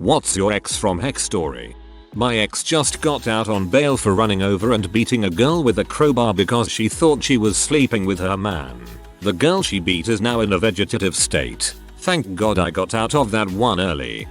What's your ex from hex story? My ex just got out on bail for running over and beating a girl with a crowbar because she thought she was sleeping with her man. The girl she beat is now in a vegetative state. Thank God I got out of that one early.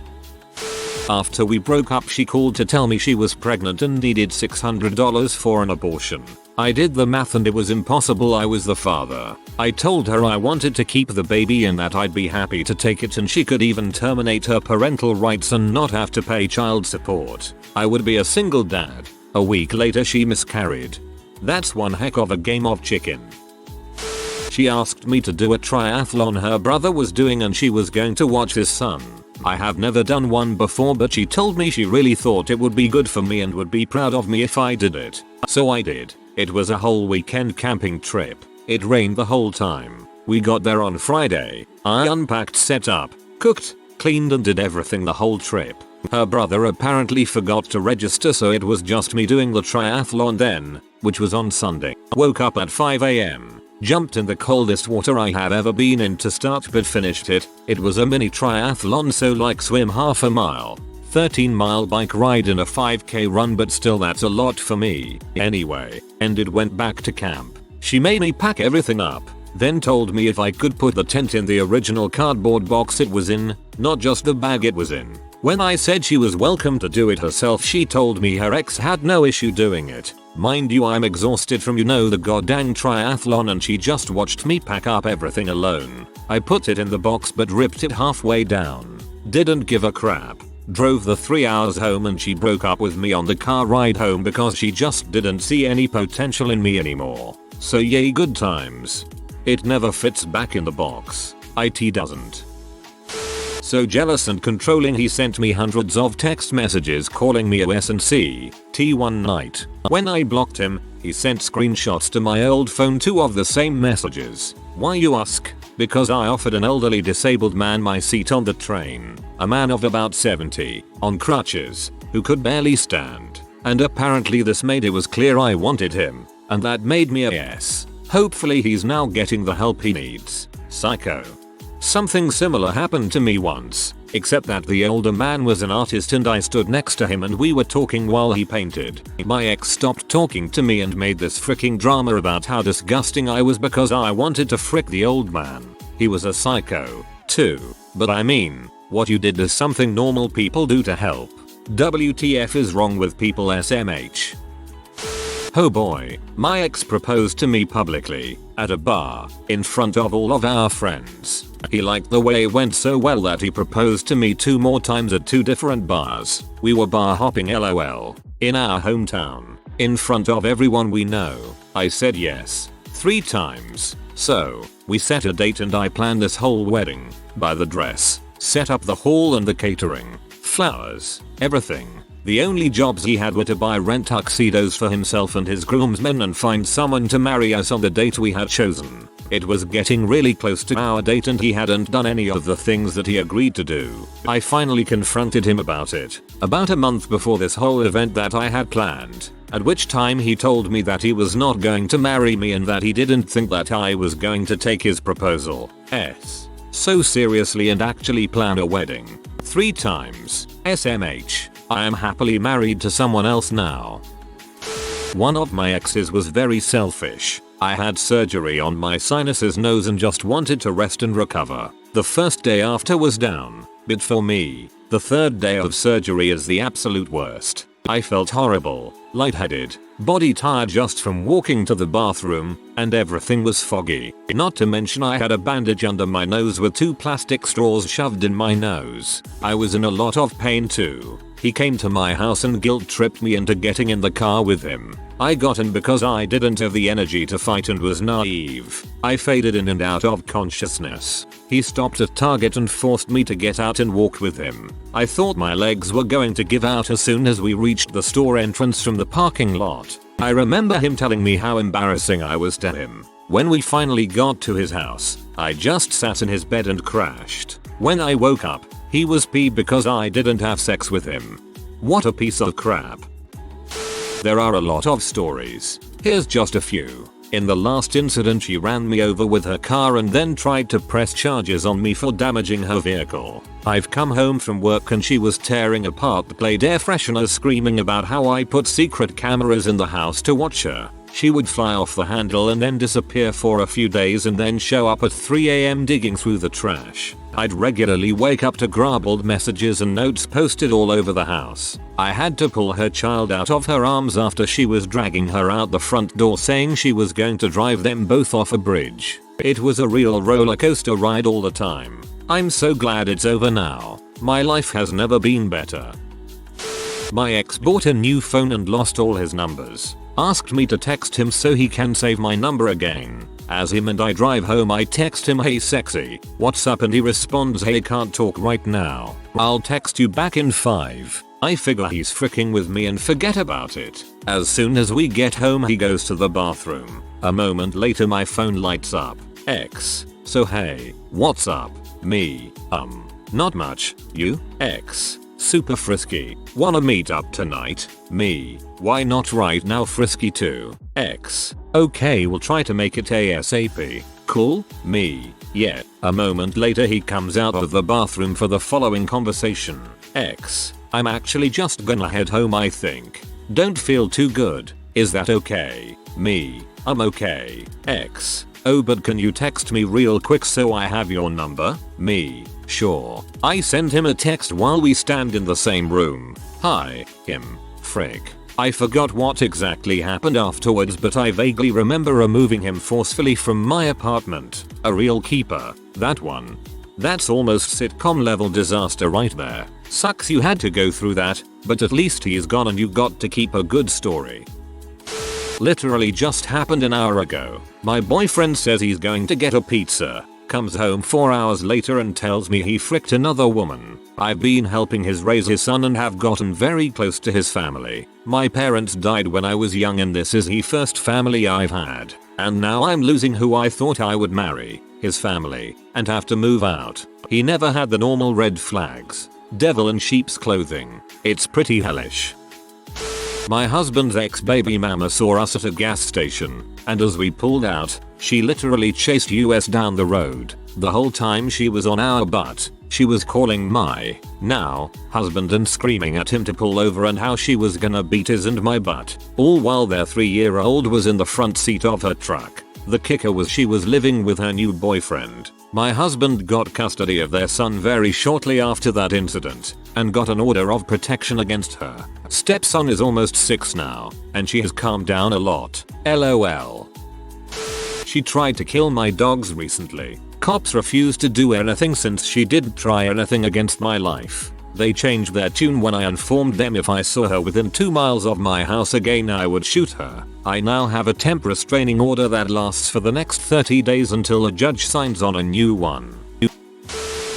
After we broke up, she called to tell me she was pregnant and needed $600 for an abortion. I did the math and it was impossible. I was the father. I told her I wanted to keep the baby and that I'd be happy to take it, and she could even terminate her parental rights and not have to pay child support. I would be a single dad. A week later she miscarried. That's one heck of a game of chicken. She asked me to do a triathlon her brother was doing and she was going to watch his son. I have never done one before, but she told me she really thought it would be good for me and would be proud of me if I did it. So I did. It was a whole weekend camping trip. It rained the whole time. We got there on Friday. I unpacked, set up, cooked, cleaned and did everything the whole trip. Her brother apparently forgot to register, so it was just me doing the triathlon then, which was on Sunday. Woke up at 5 AM. Jumped in the coldest water I have ever been in to start, but finished it. It was a mini triathlon, so like swim half a mile, 13-mile bike ride and a 5k run, but still that's a lot for me. Anyway, ended, went back to camp. She made me pack everything up, then told me if I could put the tent in the original cardboard box it was in, not just the bag it was in. When I said she was welcome to do it herself, she told me her ex had no issue doing it. Mind you, I'm exhausted from the goddamn triathlon and she just watched me pack up everything alone. I put it in the box but ripped it halfway down. Didn't give a crap. Drove the 3 hours home and she broke up with me on the car ride home because she just didn't see any potential in me anymore. So yay, good times. It never fits back in the box. It doesn't. So jealous and controlling, he sent me hundreds of text messages calling me a S&C one night. When I blocked him, he sent screenshots to my old phone, 2 of the same messages. Why, you ask? Because I offered an elderly disabled man my seat on the train. A man of about 70, on crutches, who could barely stand. And apparently this made it was clear I wanted him, and that made me a yes. Hopefully he's now getting the help he needs. Psycho. Something similar happened to me once, except that the older man was an artist and I stood next to him and we were talking while he painted. My ex stopped talking to me and made this freaking drama about how disgusting I was because I wanted to frick the old man. He was a psycho, too. But I mean, what you did is something normal people do to help. WTF is wrong with people, SMH. Oh boy, my ex proposed to me publicly, at a bar, in front of all of our friends. He liked the way it went so well that he proposed to me 2 more times at 2 different bars. We were bar hopping, LOL. In our hometown, in front of everyone we know. I said yes, 3 times. So, we set a date and I planned this whole wedding. Buy the dress, set up the hall and the catering, flowers, everything. The only jobs he had were to buy rent tuxedos for himself and his groomsmen and find someone to marry us on the date we had chosen. It was getting really close to our date and he hadn't done any of the things that he agreed to do. I finally confronted him about it, about a month before this whole event that I had planned, at which time he told me that he was not going to marry me and that he didn't think that I was going to take his proposal so seriously and actually plan a wedding. 3 times. SMH. I am happily married to someone else now. One of my exes was very selfish. I had surgery on my sinuses, nose, and just wanted to rest and recover. The first day after was down, but for me, the 3rd day of surgery is the absolute worst. I felt horrible, lightheaded, body tired just from walking to the bathroom, and everything was foggy. Not to mention I had a bandage under my nose with 2 plastic straws shoved in my nose. I was in a lot of pain too. He came to my house and guilt tripped me into getting in the car with him. I got in because I didn't have the energy to fight and was naive. I faded in and out of consciousness. He stopped at Target and forced me to get out and walk with him. I thought my legs were going to give out as soon as we reached the store entrance from the parking lot. I remember him telling me how embarrassing I was to him. When we finally got to his house, I just sat in his bed and crashed. When I woke up, he was peeved because I didn't have sex with him. What a piece of crap. There are a lot of stories. Here's just a few. In the last incident she ran me over with her car and then tried to press charges on me for damaging her vehicle. I've come home from work and she was tearing apart the Glade air freshener, screaming about how I put secret cameras in the house to watch her. She would fly off the handle and then disappear for a few days and then show up at 3 AM digging through the trash. I'd regularly wake up to garbled messages and notes posted all over the house. I had to pull her child out of her arms after she was dragging her out the front door, saying she was going to drive them both off a bridge. It was a real roller coaster ride all the time. I'm so glad it's over now. My life has never been better. My ex bought a new phone and lost all his numbers. Asked me to text him so he can save my number again. As him and I drive home, I text him, "Hey sexy, what's up?" and he responds, "Hey, can't talk right now. I'll text you back in 5. I figure he's freaking with me and forget about it. As soon as we get home he goes to the bathroom. A moment later my phone lights up. X. So hey, what's up? Me. Not much. You? X. Super frisky. Wanna meet up tonight? Me. Why not right now? Frisky too. X. Okay, we'll try to make it ASAP. Cool? Me. Yeah. A moment later he comes out of the bathroom for the following conversation. X. I'm actually just gonna head home, I think. Don't feel too good. Is that okay? Me. I'm okay. X. Oh, but can you text me real quick so I have your number? Me. Sure. I send him a text while we stand in the same room. Hi, him. Frick. I forgot what exactly happened afterwards, but I vaguely remember removing him forcefully from my apartment. A real keeper. That one. That's almost sitcom level disaster right there. Sucks you had to go through that, but at least he's gone and you got to keep a good story. Literally just happened an hour ago. My boyfriend says he's going to get a pizza. Comes home 4 hours later and tells me he fricked another woman. I've been helping his raise his son and have gotten very close to his family. My parents died when I was young and this is the first family I've had. And now I'm losing who I thought I would marry, his family, and have to move out. He never had the normal red flags. Devil in sheep's clothing. It's pretty hellish. My husband's ex-baby mama saw us at a gas station, and as we pulled out, she literally chased us down the road. The whole time she was on our butt. She was calling my now husband and screaming at him to pull over and how she was gonna beat his and my butt, all while their 3-year-old was in the front seat of her truck. The kicker was she was living with her new boyfriend. My husband got custody of their son very shortly after that incident and got an order of protection against her. Stepson is almost 6 now, and she has calmed down a lot. LOL. She tried to kill my dogs recently. Cops refused to do anything since she didn't try anything against my life. They changed their tune when I informed them if I saw her within 2 miles of my house again I would shoot her. I now have a temp restraining order that lasts for the next 30 days until a judge signs on a new one.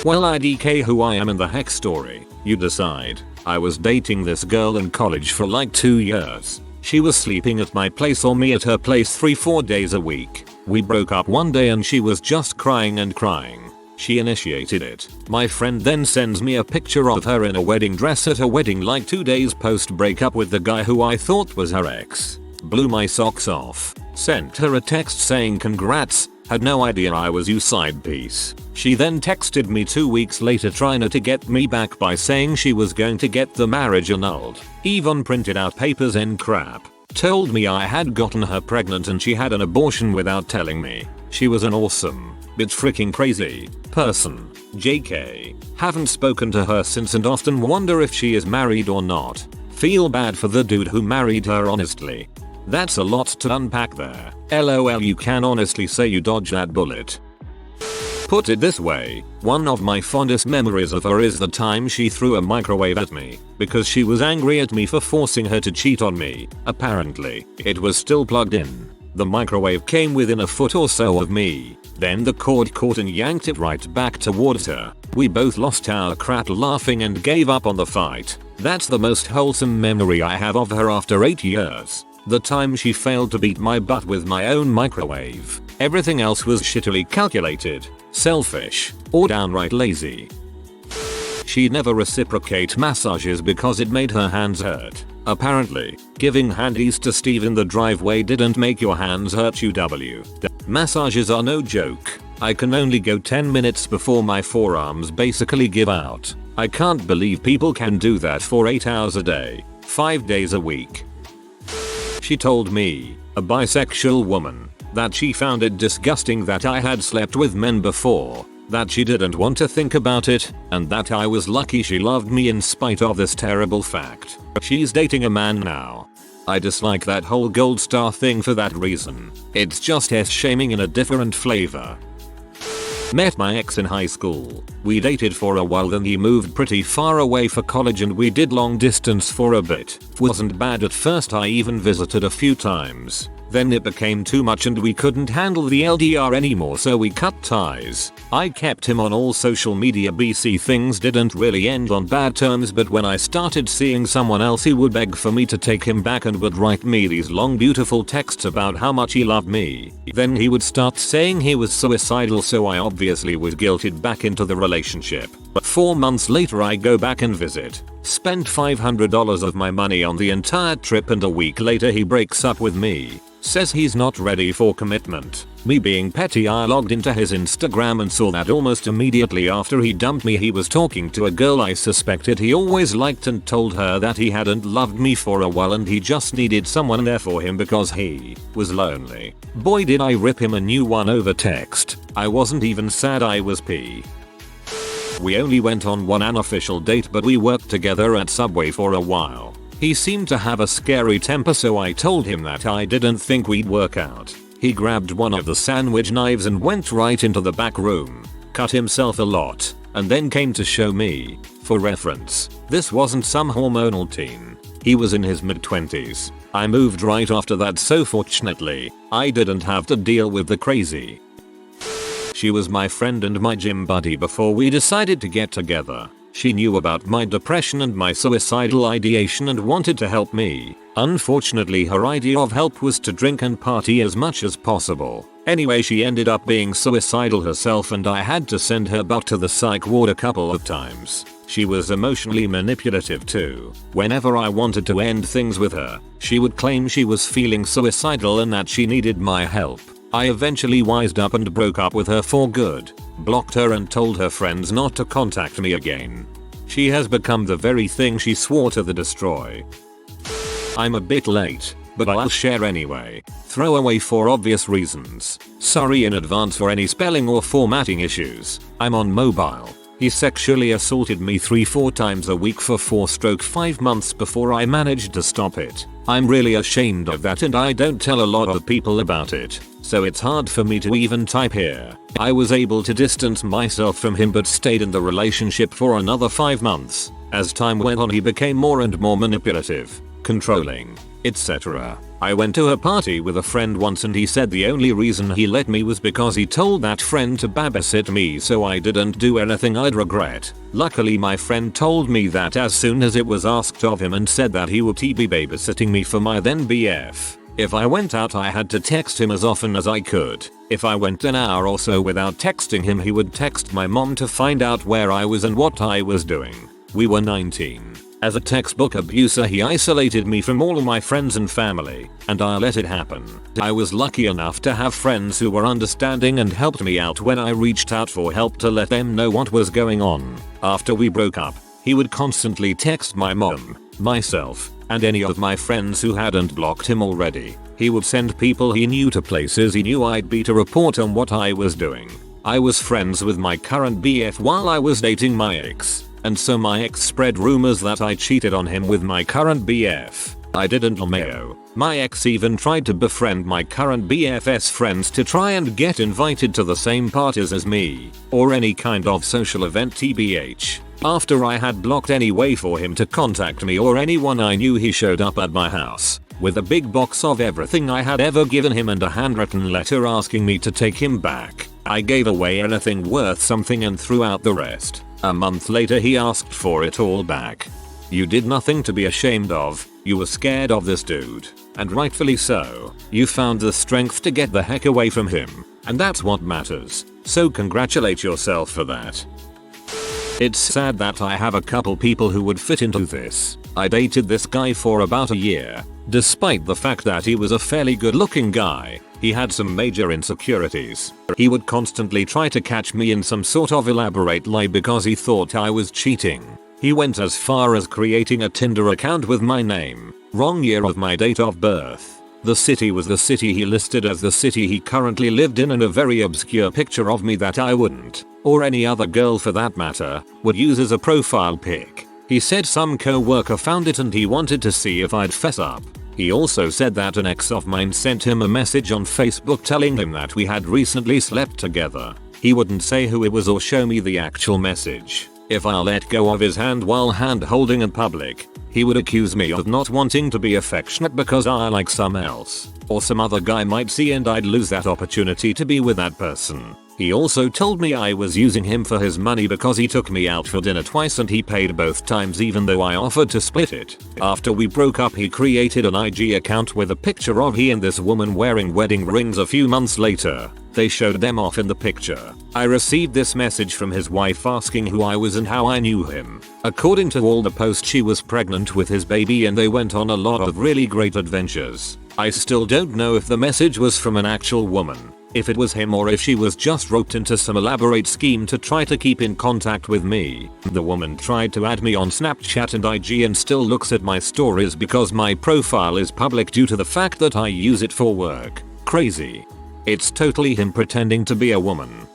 Well, IDK who I am in the heck story. You decide. I was dating this girl in college for like 2 years. She was sleeping at my place or me at her place 3-4 days a week. We broke up one day and she was just crying and crying. She initiated it. My friend then sends me a picture of her in a wedding dress at a wedding like 2 days post breakup with the guy who I thought was her ex. Blew my socks off. Sent her a text saying congrats. Had no idea I was you side piece. She then texted me 2 weeks later trying to get me back by saying she was going to get the marriage annulled. Even printed out papers and crap. Told me I had gotten her pregnant and she had an abortion without telling me. She was an awesome, bit freaking crazy person. JK. Haven't spoken to her since and often wonder if she is married or not. Feel bad for the dude who married her, honestly. That's a lot to unpack there. LOL, you can honestly say you dodged that bullet. Put it this way, one of my fondest memories of her is the time she threw a microwave at me because she was angry at me for forcing her to cheat on me. Apparently, it was still plugged in. The microwave came within a foot or so of me. Then the cord caught and yanked it right back towards her. We both lost our crap laughing and gave up on the fight. That's the most wholesome memory I have of her after 8 years. The time she failed to beat my butt with my own microwave. Everything else was shittily calculated, selfish, or downright lazy. She'd never reciprocate massages because it made her hands hurt. Apparently, giving handies to Steve in the driveway didn't make your hands hurt. Massages are no joke. I can only go 10 minutes before my forearms basically give out. I can't believe people can do that for 8 hours a day, 5 days a week. She told me, a bisexual woman, that she found it disgusting that I had slept with men before, that she didn't want to think about it, and that I was lucky she loved me in spite of this terrible fact. She's dating a man now. I dislike that whole gold star thing for that reason. It's just shaming in a different flavor. Met my ex in high school. We dated for a while, then he moved pretty far away for college and we did long distance for a bit. Wasn't bad at first, I even visited a few times. Then it became too much and we couldn't handle the LDR anymore, so we cut ties. I kept him on all social media. BC things didn't really end on bad terms, but when I started seeing someone else he would beg for me to take him back and would write me these long beautiful texts about how much he loved me. Then he would start saying he was suicidal, so I obviously was guilted back into the relationship. 4 months later I go back and visit. Spent $500 of my money on the entire trip and a week later he breaks up with me. Says he's not ready for commitment. Me being petty, I logged into his Instagram and saw that almost immediately after he dumped me he was talking to a girl I suspected he always liked and told her that he hadn't loved me for a while and he just needed someone there for him because he was lonely. Boy did I rip him a new one over text. I wasn't even sad, I was pee. We only went on one unofficial date, but we worked together at Subway for a while. He seemed to have a scary temper, so I told him that I didn't think we'd work out. He grabbed one of the sandwich knives and went right into the back room, cut himself a lot, and then came to show me. For reference, this wasn't some hormonal teen. He was in his mid-20s. I moved right after that, so fortunately, I didn't have to deal with the crazy. She was my friend and my gym buddy before we decided to get together. She knew about my depression and my suicidal ideation and wanted to help me. Unfortunately, her idea of help was to drink and party as much as possible. Anyway, she ended up being suicidal herself and I had to send her back to the psych ward a couple of times. She was emotionally manipulative too. Whenever I wanted to end things with her, she would claim she was feeling suicidal and that she needed my help. I eventually wised up and broke up with her for good, blocked her and told her friends not to contact me again. She has become the very thing she swore to destroy. I'm a bit late, but I'll share anyway. Throwaway for obvious reasons. Sorry in advance for any spelling or formatting issues. I'm on mobile. He sexually assaulted me 3-4 times a week for 4-5 months before I managed to stop it. I'm really ashamed of that and I don't tell a lot of people about it, so it's hard for me to even type here. I was able to distance myself from him but stayed in the relationship for another 5 months. As time went on he became more and more manipulative, controlling, etc. I went to a party with a friend once and he said the only reason he let me was because he told that friend to babysit me so I didn't do anything I'd regret. Luckily my friend told me that as soon as it was asked of him and said that he would be babysitting me for my then BF. If I went out I had to text him as often as I could. If I went an hour or so without texting him he would text my mom to find out where I was and what I was doing. We were 19. As a textbook abuser he isolated me from all of my friends and family, and I let it happen. I was lucky enough to have friends who were understanding and helped me out when I reached out for help to let them know what was going on. After we broke up, he would constantly text my mom, myself, and any of my friends who hadn't blocked him already. He would send people he knew to places he knew I'd be to report on what I was doing. I was friends with my current BF while I was dating my ex. And so my ex spread rumors that I cheated on him with my current BF. I didn't LMAO. My ex even tried to befriend my current BF's friends to try and get invited to the same parties as me, or any kind of social event tbh. After I had blocked any way for him to contact me or anyone I knew, he showed up at my house with a big box of everything I had ever given him and a handwritten letter asking me to take him back. I gave away anything worth something and threw out the rest. A month later he asked for it all back. You did nothing to be ashamed of. You were scared of this dude. And rightfully so. You found the strength to get the heck away from him. And that's what matters. So congratulate yourself for that. It's sad that I have a couple people who would fit into this. I dated this guy for about a year. Despite the fact that he was a fairly good looking guy, he had some major insecurities. He would constantly try to catch me in some sort of elaborate lie because he thought I was cheating. He went as far as creating a Tinder account with my name, wrong year of my date of birth. The city was the city he listed as the city he currently lived in, and a very obscure picture of me that I wouldn't, or any other girl for that matter, would use as a profile pic. He said some co-worker found it and he wanted to see if I'd fess up. He also said that an ex of mine sent him a message on Facebook telling him that we had recently slept together. He wouldn't say who it was or show me the actual message. If I let go of his hand while hand holding in public, he would accuse me of not wanting to be affectionate because I like some else, or some other guy might see, and I'd lose that opportunity to be with that person. He also told me I was using him for his money because he took me out for dinner twice and he paid both times even though I offered to split it. After we broke up, he created an IG account with a picture of he and this woman wearing wedding rings. A few months later, they showed them off in the picture. I received this message from his wife asking who I was and how I knew him. According to all the posts, she was pregnant with his baby and they went on a lot of really great adventures. I still don't know if the message was from an actual woman, if it was him, or if she was just roped into some elaborate scheme to try to keep in contact with me. The woman tried to add me on Snapchat and IG and still looks at my stories because my profile is public due to the fact that I use it for work. Crazy. It's totally him pretending to be a woman.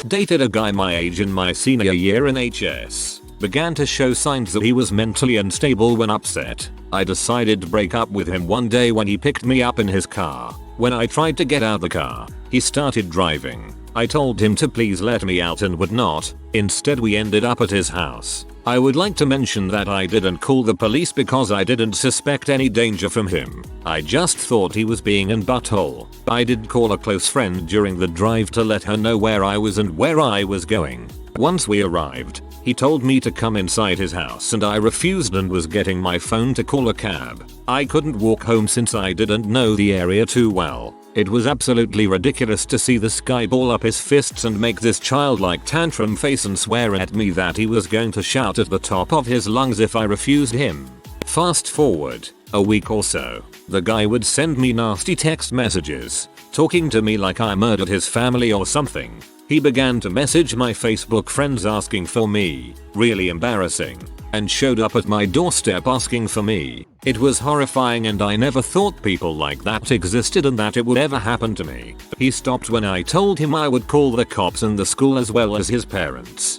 Dated a guy my age in my senior year in HS. Began to show signs that he was mentally unstable when upset. I decided to break up with him one day when he picked me up in his car. When I tried to get out the car, he started driving. I told him to please let me out and would not. Instead, we ended up at his house. I would like to mention that I didn't call the police because I didn't suspect any danger from him. I just thought he was being an butthole. I did call a close friend during the drive to let her know where I was and where I was going. Once we arrived, he told me to come inside his house and I refused and was getting my phone to call a cab. I couldn't walk home since I didn't know the area too well. It was absolutely ridiculous to see this guy ball up his fists and make this childlike tantrum face and swear at me that he was going to shout at the top of his lungs if I refused him. Fast forward a week or so, the guy would send me nasty text messages, talking to me like I murdered his family or something. He began to message my Facebook friends asking for me, really embarrassing, and showed up at my doorstep asking for me. It was horrifying and I never thought people like that existed and that it would ever happen to me. He stopped when I told him I would call the cops and the school as well as his parents.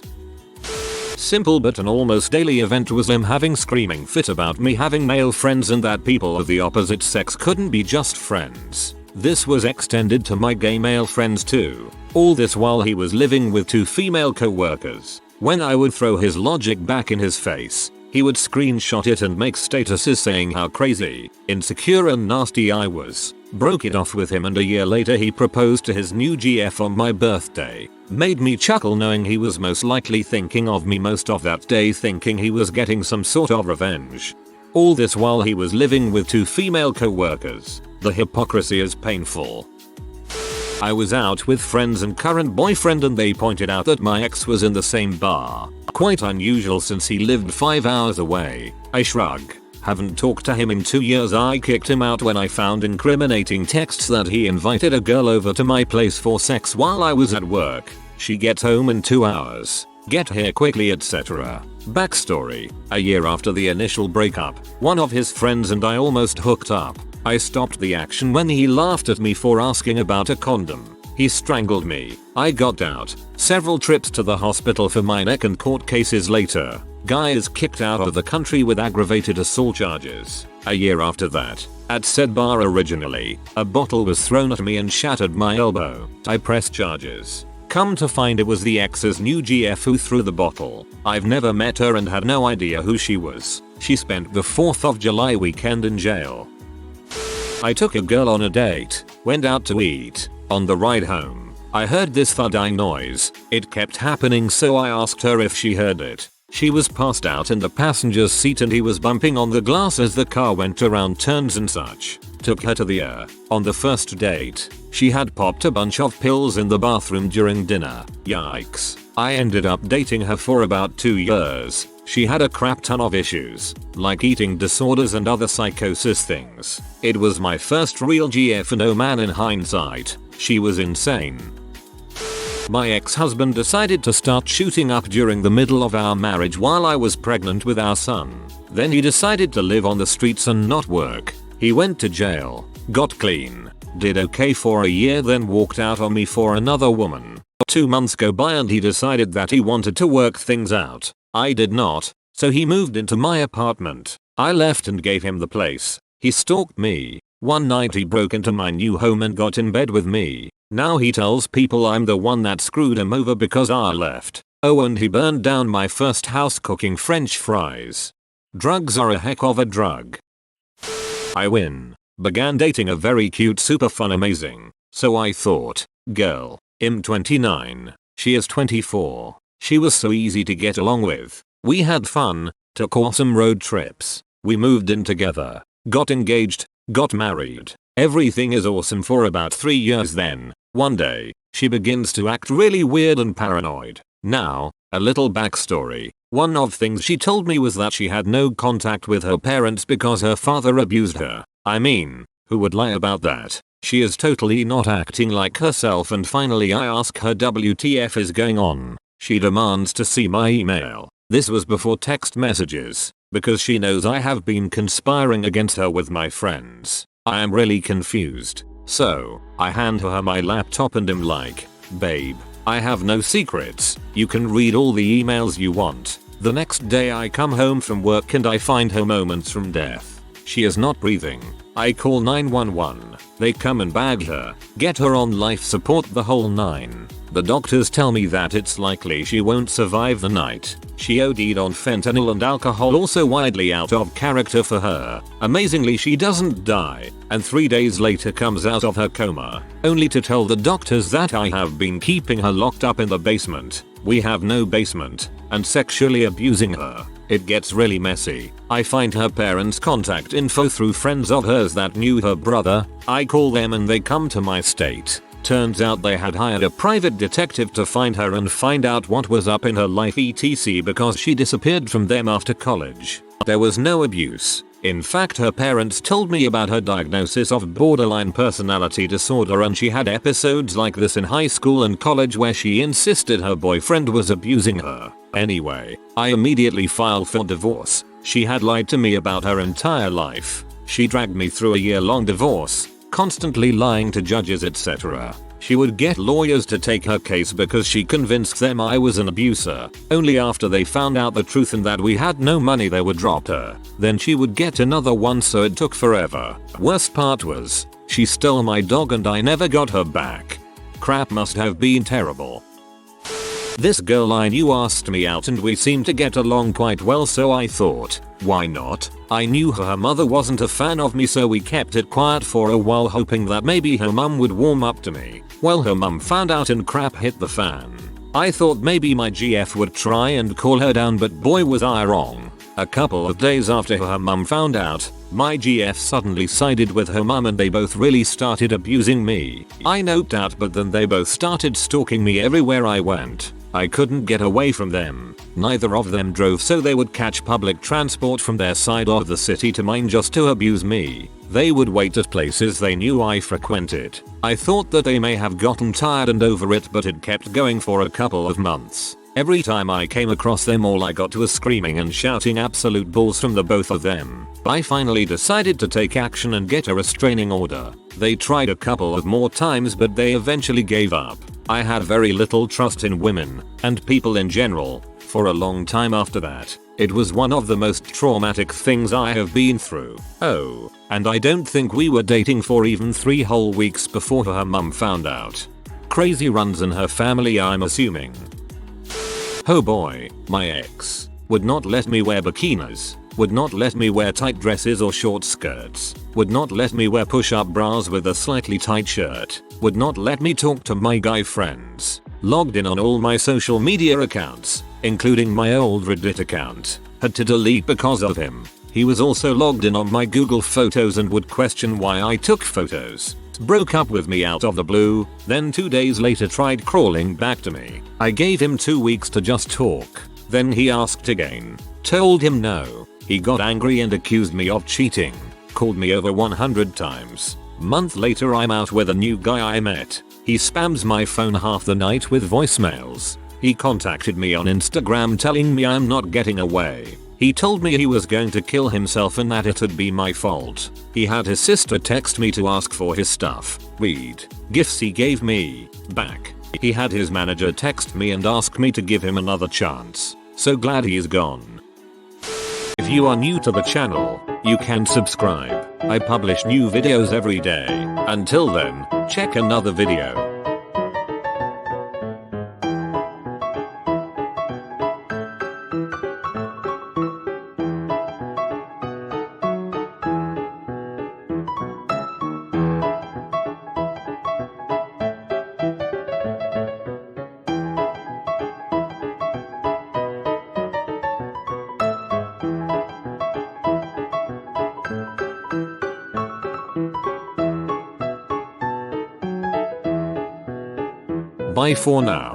Simple but an almost daily event was him having screaming fit about me having male friends and that people of the opposite sex couldn't be just friends. This was extended to my gay male friends too. All this while he was living with 2 female co-workers. When I would throw his logic back in his face, he would screenshot it and make statuses saying how crazy, insecure and nasty I was. Broke it off with him and a year later he proposed to his new GF on my birthday. Made me chuckle knowing he was most likely thinking of me most of that day, thinking he was getting some sort of revenge. All this while he was living with 2 female co-workers. The hypocrisy is painful. I was out with friends and current boyfriend and they pointed out that my ex was in the same bar. Quite unusual since he lived 5 hours away. I shrug. Haven't talked to him in 2 years. I kicked him out when I found incriminating texts that he invited a girl over to my place for sex while I was at work. She gets home in 2 hours. Get here quickly, etc. Backstory. A year after the initial breakup, one of his friends and I almost hooked up. I stopped the action when he laughed at me for asking about a condom. He strangled me. I got out. Several trips to the hospital for my neck and court cases later. Guy is kicked out of the country with aggravated assault charges. A year after that, at said bar originally, a bottle was thrown at me and shattered my elbow. I pressed charges. Come to find it was the ex's new GF who threw the bottle. I've never met her and had no idea who she was. She spent the 4th of July weekend in jail. I took a girl on a date, went out to eat. On the ride home, I heard this thudding noise. It kept happening, so I asked her if she heard it. She was passed out in the passenger seat and he was bumping on the glass as the car went around turns and such. Took her to the ER. On the first date, she had popped a bunch of pills in the bathroom during dinner. Yikes. I ended up dating her for about 2 years. She had a crap ton of issues, like eating disorders and other psychosis things. It was my first real GF and oh man, in hindsight, she was insane. My ex-husband decided to start shooting up during the middle of our marriage while I was pregnant with our son. Then he decided to live on the streets and not work. He went to jail, got clean, did okay for a year, then walked out on me for another woman. 2 months go by and he decided that he wanted to work things out. I did not, so he moved into my apartment. I left and gave him the place. He stalked me. One night he broke into my new home and got in bed with me. Now he tells people I'm the one that screwed him over because I left. Oh, and he burned down my first house cooking French fries. Drugs are a heck of a drug. I win. Began dating a very cute, super fun, amazing. So I thought, girl, I'm 29. She is 24. She was so easy to get along with. We had fun, took awesome road trips. We moved in together, got engaged, got married. Everything is awesome for about 3 years. Then, one day, she begins to act really weird and paranoid. Now, a little backstory. One of things she told me was that she had no contact with her parents because her father abused her. I mean, who would lie about that? She is totally not acting like herself, and finally I ask her WTF is going on. She demands to see my email. This was before text messages, because she knows I have been conspiring against her with my friends. I am really confused. So, I hand her my laptop and am like, babe, I have no secrets. You can read all the emails you want. The next day I come home from work and I find her moments from death. She is not breathing. I call 911. They come and bag her, get her on life support, the whole nine. The doctors tell me that it's likely she won't survive the night. She OD'd on fentanyl and alcohol, also widely out of character for her. Amazingly, she doesn't die, and 3 days later comes out of her coma, only to tell the doctors that I have been keeping her locked up in the basement. We have no basement, and sexually abusing her. It gets really messy. I find her parents' contact info through friends of hers that knew her brother. I call them and they come to my state. Turns out they had hired a private detective to find her and find out what was up in her life etc. because she disappeared from them after college. There was no abuse. In fact, her parents told me about her diagnosis of borderline personality disorder, and she had episodes like this in high school and college where she insisted her boyfriend was abusing her. Anyway, I immediately filed for divorce. She had lied to me about her entire life. She dragged me through a year-long divorce, constantly lying to judges etc. She would get lawyers to take her case because she convinced them I was an abuser. Only after they found out the truth and that we had no money they would drop her. Then she would get another one, so it took forever. Worst part was, she stole my dog and I never got her back. Crap must have been terrible. This girl I knew asked me out and we seemed to get along quite well, so I thought, why not? I knew her mother wasn't a fan of me, so we kept it quiet for a while, hoping that maybe her mum would warm up to me. Well, her mum found out and crap hit the fan. I thought maybe my GF would try and call her down, but boy was I wrong. A couple of days after her mum found out, my GF suddenly sided with her mum and they both really started abusing me. I noped out, but then they both started stalking me everywhere I went. I couldn't get away from them. Neither of them drove, so they would catch public transport from their side of the city to mine just to abuse me. They would wait at places they knew I frequented. I thought that they may have gotten tired and over it, but it kept going for a couple of months. Every time I came across them, all I got was screaming and shouting absolute balls from the both of them. I finally decided to take action and get a restraining order. They tried a couple of more times, but they eventually gave up. I had very little trust in women, and people in general, for a long time after that. It was one of the most traumatic things I have been through. Oh, and I don't think we were dating for even 3 whole weeks before her mum found out. Crazy runs in her family, I'm assuming. Oh boy, my ex would not let me wear bikinis, would not let me wear tight dresses or short skirts, would not let me wear push-up bras with a slightly tight shirt, would not let me talk to my guy friends, logged in on all my social media accounts, including my old Reddit account. Had to delete because of him. He was also logged in on my Google Photos and would question why I took photos. Broke up with me out of the blue, then 2 days later tried crawling back to me. I gave him 2 weeks to just talk. Then he asked again. Told him no. He got angry and accused me of cheating. Called me over 100 times. Month later I'm out with a new guy I met. He spams my phone half the night with voicemails. He contacted me on Instagram telling me I'm not getting away. He told me he was going to kill himself and that it'd be my fault. He had his sister text me to ask for his stuff, weed, gifts he gave me, back. He had his manager text me and ask me to give him another chance. So glad he's gone. If you are new to the channel, you can subscribe. I publish new videos every day. Until then, check another video. Bye for now.